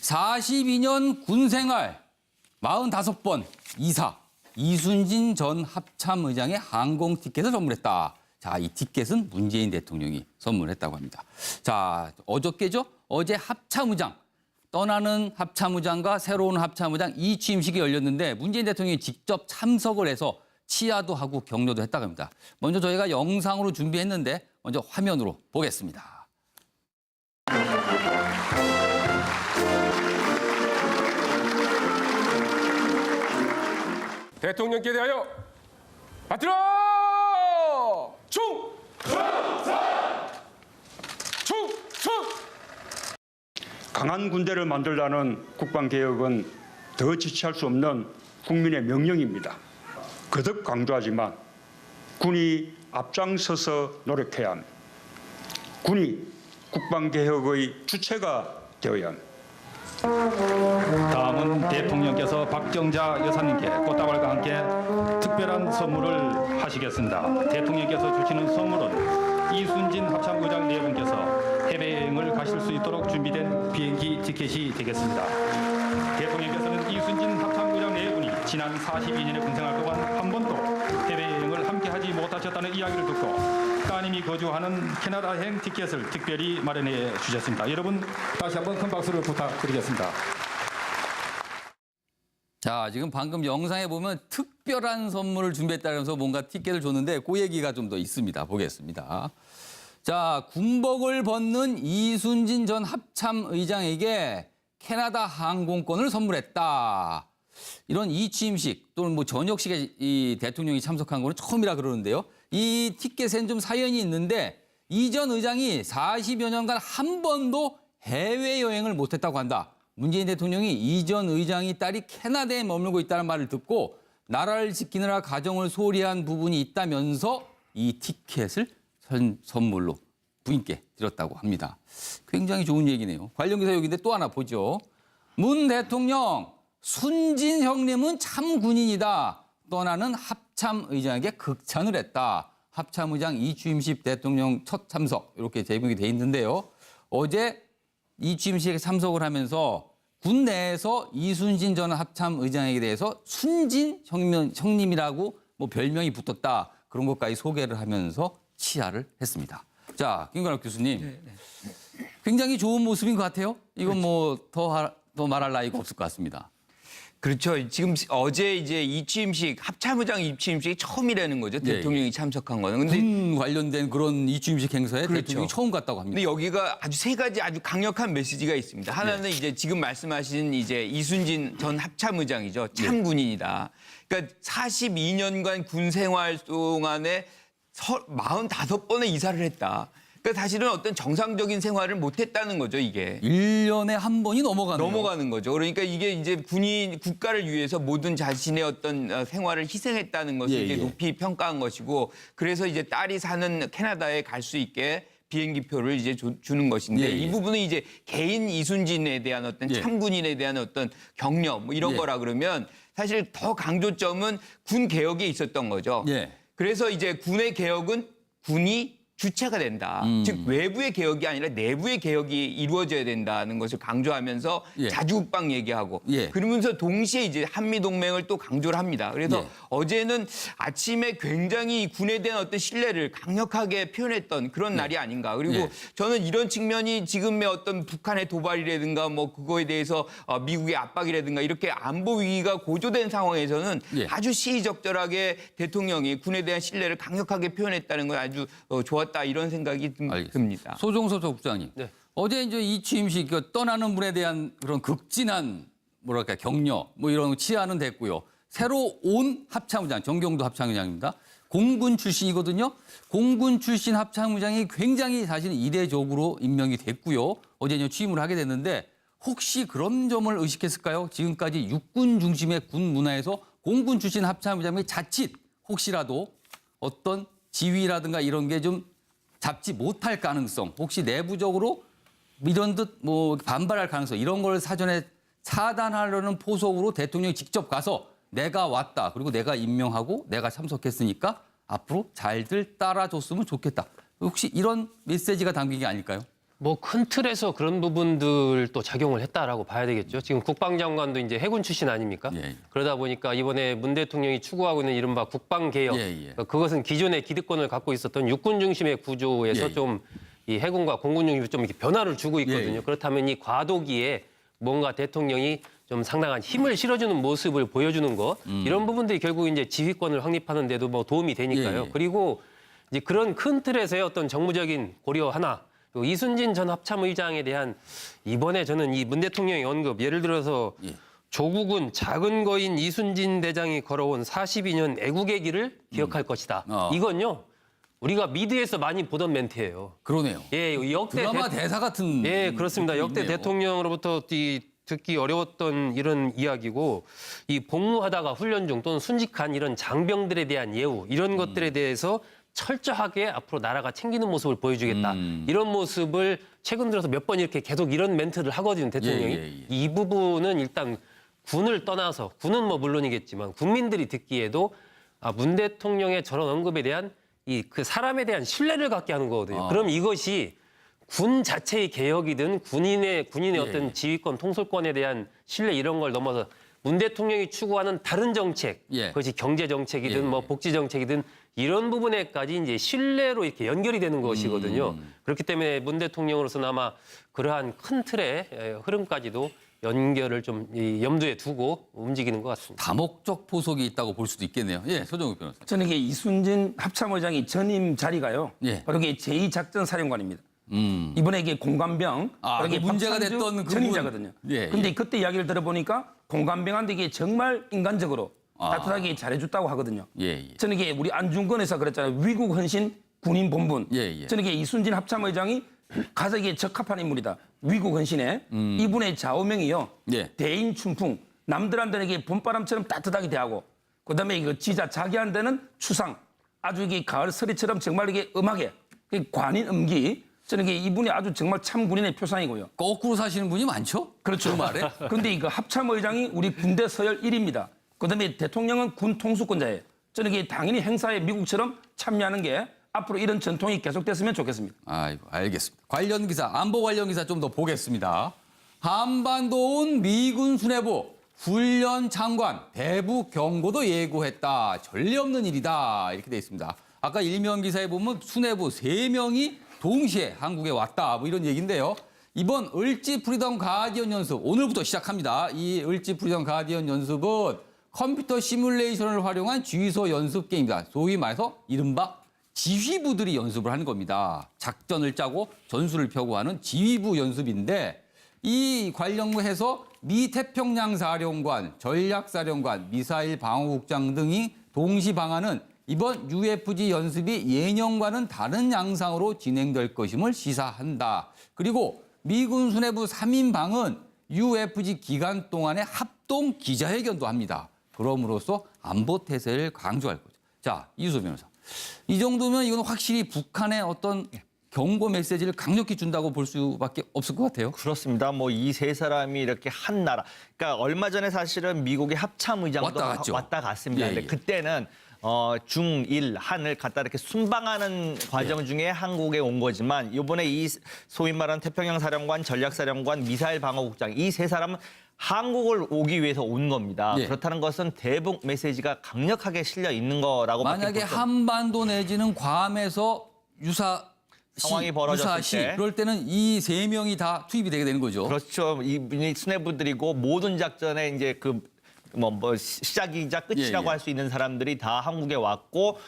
42년 군생활 45번 이사 이순진 전 합참의장의 항공 티켓을 선물했다. 자, 이 티켓은 문재인 대통령이 선물했다고 합니다. 자, 어저께죠? 어제 합참의장, 떠나는 합참의장과 새로운 합참의장 이 취임식이 열렸는데 문재인 대통령이 직접 참석을 해서 치하도 하고 격려도 했다고 합니다. 먼저 저희가 영상으로 준비했는데 먼저 화면으로 보겠습니다. 대통령께 대하여 받들어! 충성! 충성! 강한 군대를 만들라는 국방개혁은 더 지체할 수 없는 국민의 명령입니다. 거듭 강조하지만 군이 앞장서서 노력해야 합니다. 군이 국방개혁의 주체가 되어야 합니다. 다음은 대통령께서 박정자 여사님께 꽃다발과 함께 특별한 선물을 하시겠습니다. 대통령께서 주시는 선물은 이순진 합참의장 네 분께서 해외여행을 가실 수 있도록 준비된 비행기 티켓이 되겠습니다. 대통령께서는 이순진 합참의장 네 분이 지난 42년의 군생활 동안 한 번도 해외여행을 함께하지 못하셨다는 이야기를 듣고 따님이 거주하는 캐나다행 티켓을 특별히 마련해 주셨습니다. 여러분 다시 한번 큰 박수를 부탁드리겠습니다. 자, 지금 방금 영상에 보면 특별한 선물을 준비했다면서 뭔가 티켓을 줬는데 그 얘기가 좀 더 있습니다. 보겠습니다. 자, 군복을 벗는 이순진 전 합참의장에게 캐나다 항공권을 선물했다. 이런 이 취임식 또는 뭐 저녁식에 이 대통령이 참석한 거는 처음이라 그러는데요. 이 티켓엔 좀 사연이 있는데 이 전 의장이 40여 년간 한 번도 해외여행을 못했다고 한다. 문재인 대통령이 이 전 의장이 딸이 캐나다에 머물고 있다는 말을 듣고 나라를 지키느라 가정을 소홀히 한 부분이 있다면서 이 티켓을 선물로 부인께 드렸다고 합니다. 굉장히 좋은 얘기네요. 관련 기사 여기인데 또 하나 보죠. 문 대통령, 순진 형님은 참 군인이다. 떠나는 합참의장에게 극찬을 했다. 합참의장 이 취임식 대통령 첫 참석 이렇게 제목이 돼 있는데요. 어제 이 취임식에 참석을 하면서 군 내에서 이순진 전 합참의장에게 대해서 순진 형님이라고 뭐 별명이 붙었다. 그런 것까지 소개를 하면서 치하를 했습니다. 자, 김관옥 교수님. 굉장히 좋은 모습인 것 같아요. 이건 뭐 더 말할 나위가 없을 것 같습니다. 그렇죠. 지금 어제 이제 이 취임식 합참의장 이 취임식이 처음이라는 거죠. 예, 대통령이 참석한 거는. 근데 군 관련된 그런 이 취임식 행사에 그렇죠. 대통령이 처음 갔다고 합니다. 근데 여기가 아주 세 가지 아주 강력한 메시지가 있습니다. 하나는 이제 지금 말씀하신 이제 이순진 전 합참의장이죠. 참 군인이다. 그러니까 42년간 군 생활 동안에 45번의 이사를 했다. 그러니까 사실은 어떤 정상적인 생활을 못했다는 거죠, 이게. 1년에 한 번이 넘어가는 거죠. 그러니까 이게 이제 군인 국가를 위해서 모든 자신의 어떤 생활을 희생했다는 것을 이제 높이 평가한 것이고, 그래서 이제 딸이 사는 캐나다에 갈 수 있게 비행기표를 이제 주는 것인데 이 부분은 이제 개인 이순진에 대한 어떤 참군인에 대한 어떤 격려 뭐 이런 거라 그러면 사실 더 강조점은 군 개혁에 있었던 거죠. 그래서 이제 군의 개혁은 군이 주체가 된다. 즉 외부의 개혁이 아니라 내부의 개혁이 이루어져야 된다는 것을 강조하면서 자주국방 얘기하고 그러면서 동시에 이제 한미동맹을 또 강조를 합니다. 그래서 어제는 아침에 굉장히 군에 대한 어떤 신뢰를 강력하게 표현했던 그런 날이 아닌가. 그리고 저는 이런 측면이 지금의 어떤 북한의 도발이라든가 뭐 그거에 대해서 미국의 압박이라든가 이렇게 안보 위기가 고조된 상황에서는 아주 시의적절하게 대통령이 군에 대한 신뢰를 강력하게 표현했다는 건 아주 좋았다. 이런 생각이 듭니다. 소종섭 국장님. 어제 이제 이 취임식 떠나는 분에 대한 그런 극진한 뭐랄까 격려 뭐 이런 치하는 됐고요. 새로 온 합참의장 정경도 합참의장입니다. 공군 출신이거든요. 공군 출신 합참의장이 굉장히 사실 이례적으로 임명이 됐고요. 어제 이제 취임을 하게 됐는데 혹시 그런 점을 의식했을까요? 지금까지 육군 중심의 군 문화에서 공군 출신 합참의장이 자칫 혹시라도 어떤 지위라든가 이런 게 좀 잡지 못할 가능성, 혹시 내부적으로 이런 듯 뭐 반발할 가능성 이런 걸 사전에 차단하려는 포석으로 대통령이 직접 가서 내가 왔다. 그리고 내가 임명하고 내가 참석했으니까 앞으로 잘들 따라줬으면 좋겠다. 혹시 이런 메시지가 담긴 게 아닐까요? 뭐 큰 틀에서 그런 부분들도 작용을 했다라고 봐야 되겠죠. 지금 국방장관도 이제 해군 출신 아닙니까? 예. 그러다 보니까 이번에 문 대통령이 추구하고 있는 이른바 국방개혁, 그것은 기존의 기득권을 갖고 있었던 육군 중심의 구조에서 좀 이 해군과 공군 중심으로 좀 이렇게 변화를 주고 있거든요. 그렇다면 이 과도기에 뭔가 대통령이 좀 상당한 힘을 실어주는 모습을 보여주는 거 이런 부분들이 결국 이제 지휘권을 확립하는 데도 뭐 도움이 되니까요. 그리고 이제 그런 큰 틀에서의 어떤 정무적인 고려 하나, 또 이순신 전 합참의장에 대한 이번에 저는 이 문 대통령의 언급, 예를 들어서 조국은 작은 거인 이순신 대장이 걸어온 42년 애국의 길을 기억할 것이다. 이건요, 우리가 미드에서 많이 보던 멘트예요. 그러네요. 예, 역대 드라마 대사 같은. 예, 그렇습니다. 역대 있네요. 대통령으로부터 듣기 어려웠던 이런 이야기고, 이 복무하다가 훈련 중 또는 순직한 이런 장병들에 대한 예우, 이런 것들에 대해서 철저하게 앞으로 나라가 챙기는 모습을 보여주겠다. 이런 모습을 최근 들어서 몇 번 이렇게 계속 이런 멘트를 하거든요, 대통령이. 이 부분은 일단 군을 떠나서, 군은 뭐 물론이겠지만 국민들이 듣기에도 문 대통령의 저런 언급에 대한 그 사람에 대한 신뢰를 갖게 하는 거거든요. 그럼 이것이 군 자체의 개혁이든 군인의 어떤 지휘권, 통솔권에 대한 신뢰 이런 걸 넘어서 문 대통령이 추구하는 다른 정책, 그것이 경제 정책이든 뭐 복지 정책이든 이런 부분에까지 이제 신뢰로 이렇게 연결이 되는 것이거든요. 그렇기 때문에 문 대통령으로서는 아마 그러한 큰 틀의 흐름까지도 연결을 좀 염두에 두고 움직이는 것 같습니다. 다목적 포석이 있다고 볼 수도 있겠네요. 예, 서정욱 변호사. 저는 이게 이순신 합참의장이 전임 자리가요. 예. 바로 이게 제2작전사령관입니다. 이번에 이게 공관병, 바로 그 이게 문제가 박찬주 됐던 그 전임자거든요. 예, 근데 예. 그때 이야기를 들어보니까 공관병한테 이게 정말 인간적으로 따뜻하게 잘해줬다고 하거든요. 예. 저는 이게 우리 안중근에서 그랬잖아요. 위국 헌신 군인 본분. 예. 저는 이게 이순신 합참의장이 가장 이게 적합한 인물이다. 위국 헌신에 이분의 좌우명이요. 대인 춘풍. 남들한테는 이게 봄바람처럼 따뜻하게 대하고, 그다음에 이거 지자 자기한테는 추상. 아주 이게 가을 서리처럼 정말 이게 음하게 관인 음기. 저는 이게 이분이 아주 정말 참 군인의 표상이고요. 거꾸로 사시는 분이 많죠? 그렇죠. 그 말에. 근데 이거 합참의장이 우리 군대 서열 1위입니다. 그다음에 대통령은 군 통수권자예요. 저는 이게 당연히 행사에 미국처럼 참여하는 게 앞으로 이런 전통이 계속됐으면 좋겠습니다. 아이고, 알겠습니다. 관련 기사, 안보 관련 기사 좀 더 보겠습니다. 한반도 온 미군 수뇌부 훈련 장관 대북 경고도 예고했다. 전례 없는 일이다. 이렇게 돼 있습니다. 아까 일면 기사에 보면 수뇌부 3명이 동시에 한국에 왔다. 뭐 이런 얘기인데요. 이번 을지 프리덤 가디언 연습 오늘부터 시작합니다. 이 을지 프리덤 가디언 연습은 컴퓨터 시뮬레이션을 활용한 지휘소 연습 게임입니다. 소위 말해서 이른바 지휘부들이 연습을 하는 겁니다. 작전을 짜고 전술을 펴고 하는 지휘부 연습인데 이 관련해서 미 태평양 사령관, 전략사령관, 미사일 방어국장 등이 동시 방한은 이번 UFG 연습이 예년과는 다른 양상으로 진행될 것임을 시사한다. 그리고 미군 수뇌부 3인방은 UFG 기간 동안에 합동 기자회견도 합니다. 그럼으로써 안보 태세를 강조할 거죠. 자, 이수호 변호사. 이 정도면 이건 확실히 북한의 어떤 경고 메시지를 강력히 준다고 볼 수밖에 없을 것 같아요. 그렇습니다. 뭐 이 세 사람이 이렇게 한 나라. 그러니까 얼마 전에 사실은 미국의 합참의장도 왔다 갔습니다. 근데 그때는 중, 일, 한을 갖다 이렇게 순방하는 과정 중에 한국에 온 거지만 이번에 이 소위 말하는 태평양 사령관, 전략사령관, 미사일 방어국장 이 세 사람은 한국을 오기 위해서 온 겁니다. 그렇다는 것은 대북 메시지가 강력하게 실려 있는 거라고 만약에 한반도 내지는 괌에서 상황이 벌어졌을 때 그럴 때는 이 3명이 다 투입이 되게 되는 거죠. 그렇죠. 이분이 수뇌부들이고 모든 작전에 이제 시작이자 끝이라고 할 수 있는 사람들이 다 한국에 왔고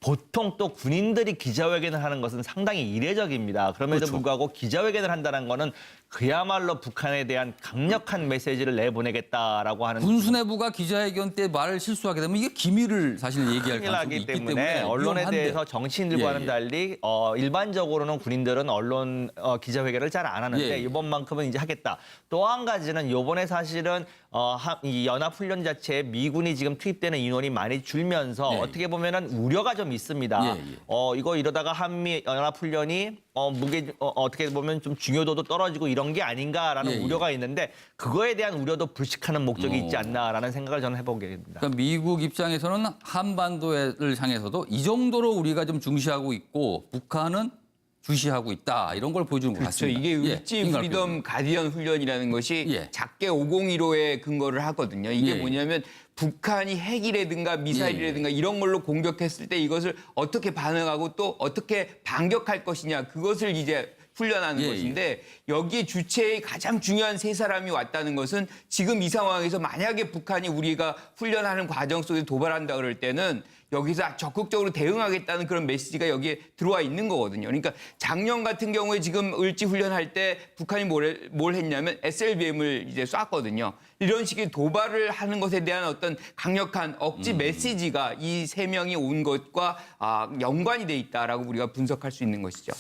보통 또 군인들이 기자회견을 하는 것은 상당히 이례적입니다. 그럼에도 불구하고 기자회견을 한다는 거는 그야말로 북한에 대한 강력한 메시지를 내보내겠다라고 하는 군 수뇌부가 기자회견 때 말을 실수하게 되면 이게 기밀을 사실 얘기할 가능성이 있기 때문에 언론에 위험한데. 대해서 정치인들과는 달리 일반적으로는 군인들은 언론 기자회견을 잘 안 하는데 이번만큼은 이제 하겠다. 또 한 가지는 이번에 사실은 이 연합훈련 자체에 미군이 지금 투입되는 인원이 많이 줄면서 어떻게 보면은 우려가 좀 있습니다. 이거 이러다가 한미 연합훈련이 어떻게 보면 좀 중요도도 떨어지고 이런 게 아닌가라는 우려가 있는데 그거에 대한 우려도 불식하는 목적이 있지 않나라는 생각을 저는 해보게 됩니다. 그러니까 미국 입장에서는 한반도를 향해서도 이 정도로 우리가 좀 중시하고 있고 북한은 주시하고 있다. 이런 걸 보여주는 것 그렇죠. 같습니다. 이게 을지 김관우 프리덤 가디언 훈련이라는 것이 예. 작게 501호에 근거를 하거든요. 이게 예. 뭐냐면 북한이 핵이라든가 미사일이라든가 이런 걸로 공격했을 때 이것을 어떻게 반응하고 또 어떻게 반격할 것이냐 그것을 이제 훈련하는 예, 것인데 여기에 주체의 가장 중요한 세 사람이 왔다는 것은 지금 이 상황에서 만약에 북한이 우리가 훈련하는 과정 속에 도발한다 그럴 때는 여기서 적극적으로 대응하겠다는 그런 메시지가 여기에 들어와 있는 거거든요. 그러니까 작년 같은 경우에 지금 을지 훈련할 때 북한이 뭘 했냐면 SLBM을 이제 쐈거든요. 이런 식의 도발을 하는 것에 대한 어떤 강력한 억지 메시지가 이 세 명이 온 것과 연관이 돼 있다라고 우리가 분석할 수 있는 것이죠.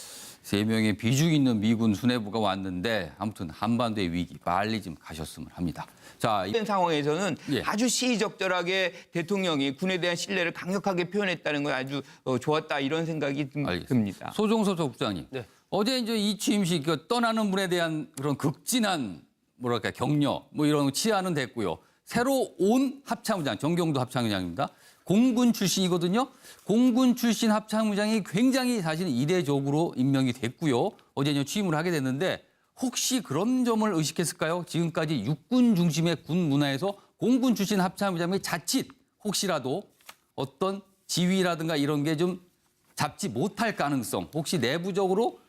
3명의 비중 있는 미군 수뇌부가 왔는데 아무튼 한반도의 위기 빨리 좀 가셨으면 합니다. 자, 이런 상황에서는 예. 아주 시의적절하게 대통령이 군에 대한 신뢰를 강력하게 표현했다는 건 아주 좋았다 이런 생각이 듭니다. 소종섭 부장님. 네. 어제 이제 이 취임식 떠나는 분에 대한 그런 극진한 뭐랄까 격려 뭐 이런 치하는 됐고요. 새로 온 합참의장 정경도 합참의장입니다. 공군 출신이거든요. 공군 출신 합참의장이 굉장히 사실은 이례적으로 임명이 됐고요. 어제 이제 취임을 하게 됐는데 혹시 그런 점을 의식했을까요? 지금까지 육군 중심의 군 문화에서 공군 출신 합참의장이 자칫 혹시라도 어떤 지위라든가 이런 게 좀 잡지 못할 가능성, 혹시 내부적으로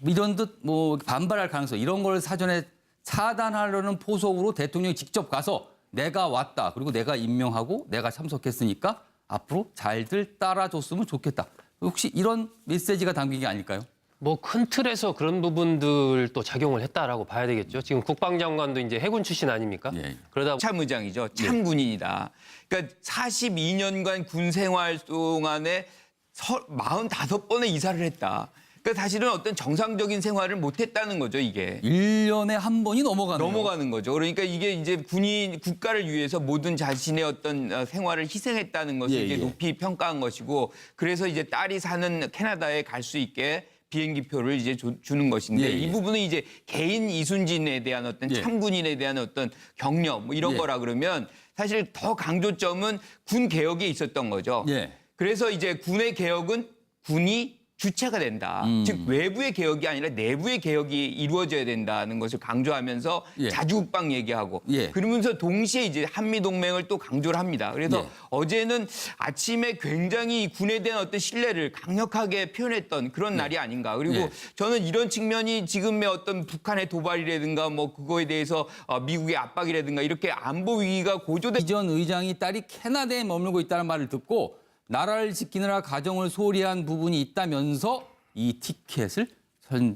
이런 듯 뭐 반발할 가능성 이런 걸 사전에 차단하려는 포석으로 대통령이 직접 가서 내가 왔다. 그리고 내가 임명하고 내가 참석했으니까 앞으로 잘들 따라줬으면 좋겠다. 혹시 이런 메시지가 담긴 게 아닐까요? 뭐 큰 틀에서 그런 부분들도 작용을 했다라고 봐야 되겠죠. 지금 국방장관도 이제 해군 출신 아닙니까? 예. 그러다 참의장이죠. 참군인이다. 그러니까 42년간 군 생활 동안에 45번의 이사를 했다. 그러니까 사실은 어떤 정상적인 생활을 못했다는 거죠, 이게. 1년에 한 번이 넘어가는 거죠. 그러니까 이게 이제 군인 국가를 위해서 모든 자신의 어떤 생활을 희생했다는 것을 예, 이제 예. 높이 평가한 것이고 그래서 이제 딸이 사는 캐나다에 갈 수 있게 비행기표를 이제 주는 것인데 예, 예. 이 부분은 이제 개인 이순진에 대한 어떤 예. 참군인에 대한 어떤 격려 뭐 이런 예. 거라 그러면 사실 더 강조점은 군 개혁에 있었던 거죠. 예. 그래서 이제 군의 개혁은 군이 주체가 된다. 즉 외부의 개혁이 아니라 내부의 개혁이 이루어져야 된다는 것을 강조하면서 예. 자주국방 얘기하고 예. 그러면서 동시에 이제 한미 동맹을 또 강조를 합니다. 그래서 예. 어제는 아침에 굉장히 군에 대한 어떤 신뢰를 강력하게 표현했던 그런 날이 아닌가. 그리고 예. 저는 이런 측면이 지금의 어떤 북한의 도발이라든가 뭐 그거에 대해서 미국의 압박이라든가 이렇게 안보 위기가 고조된 이전 의장이 딸이 캐나다에 머물고 있다는 말을 듣고 나라를 지키느라 가정을 소홀히 한 부분이 있다면서 이 티켓을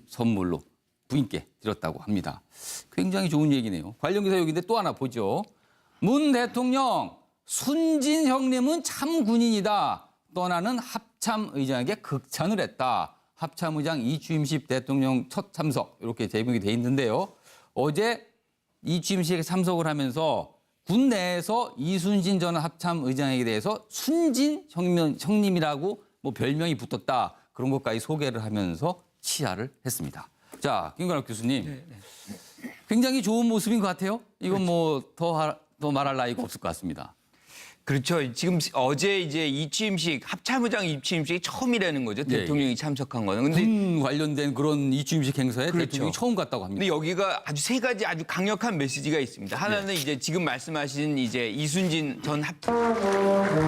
선물로 부인께 드렸다고 합니다. 굉장히 좋은 얘기네요. 관련 기사 여기인데 또 하나 보죠. 문 대통령 순진 형님은 참 군인이다. 떠나는 합참의장에게 극찬을 했다. 합참의장 이취임식 대통령 첫 참석 이렇게 제목이 돼 있는데요. 어제 이취임식에 참석을 하면서 군 내에서 이순신 전 합참의장에게 대해서 순진 형님이라고 뭐 별명이 붙었다. 그런 것까지 소개를 하면서 치하를 했습니다. 자, 김관욱 교수님. 굉장히 좋은 모습인 것 같아요. 이건 뭐 더 말할 나위가 없을 것 같습니다. 그렇죠. 지금 어제 이제 이취임식 합참의장 이취임식이 처음이라는 거죠. 예, 대통령이 참석한 거는. 근데 군 관련된 그런 이취임식 행사에 그렇죠. 대통령이 처음 갔다고 합니다. 근데 여기가 아주 세 가지 아주 강력한 메시지가 있습니다. 하나는 이제 지금 말씀하신 이제 이순진 전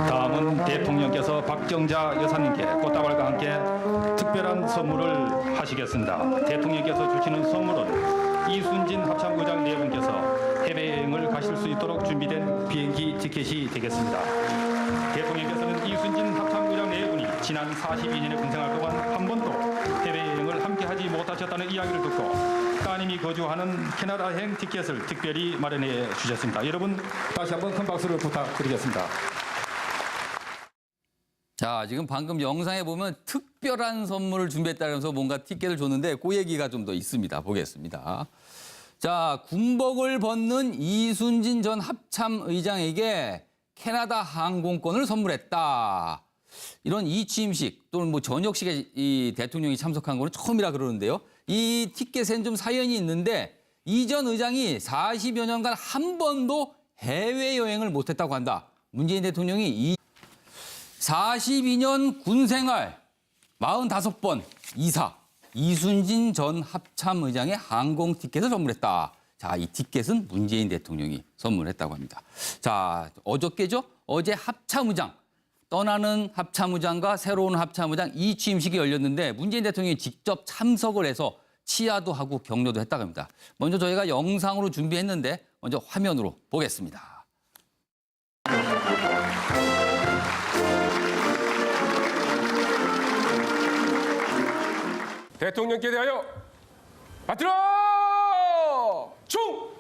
다음은 대통령께서 박정자 여사님께 꽃다발과 함께 특별한 선물을 하시겠습니다. 대통령께서 주시는 선물은 이순진 합참의장 네 분께서 해외여행을 가실 수 있도록 준비된 비행기 티켓이 되겠습니다. 대통령께서는 이순진 합참의장 네 분이 지난 42년의 군생활 동안 한 번도 해외여행을 함께하지 못하셨다는 이야기를 듣고 따님이 거주하는 캐나다행 티켓을 특별히 마련해 주셨습니다. 여러분 다시 한번 큰 박수를 부탁드리겠습니다. 자, 지금 방금 영상에 보면 특별한 선물을 준비했다면서 뭔가 티켓을 줬는데 그 얘기가 좀 더 있습니다. 보겠습니다. 자, 군복을 벗는 이순진 전 합참의장에게 캐나다 항공권을 선물했다. 이런 이취임식 또는 뭐 저녁식에 이 대통령이 참석한 거는 처음이라 그러는데요. 이 티켓엔 좀 사연이 있는데 이 전 의장이 40여 년간 한 번도 해외여행을 못했다고 한다. 문재인 대통령이 42년 군생활 45번 이사 이순진 전 합참의장의 항공 티켓을 선물했다. 자, 이 티켓은 문재인 대통령이 선물했다고 합니다. 자, 어저께죠? 어제 합참의장, 떠나는 합참의장과 새로운 합참의장 이 취임식이 열렸는데 문재인 대통령이 직접 참석을 해서 치하도 하고 격려도 했다고 합니다. 먼저 저희가 영상으로 준비했는데 먼저 화면으로 보겠습니다. 대통령께 대하여 받들어! 충성!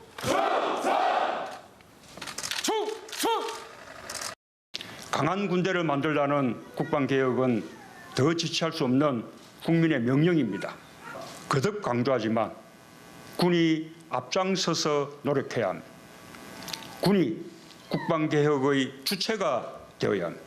강한 군대를 만들자는 국방개혁은 더 지체할 수 없는 국민의 명령입니다. 거듭 강조하지만 군이 앞장서서 노력해야 합니다. 군이 국방개혁의 주체가 되어야 합니다.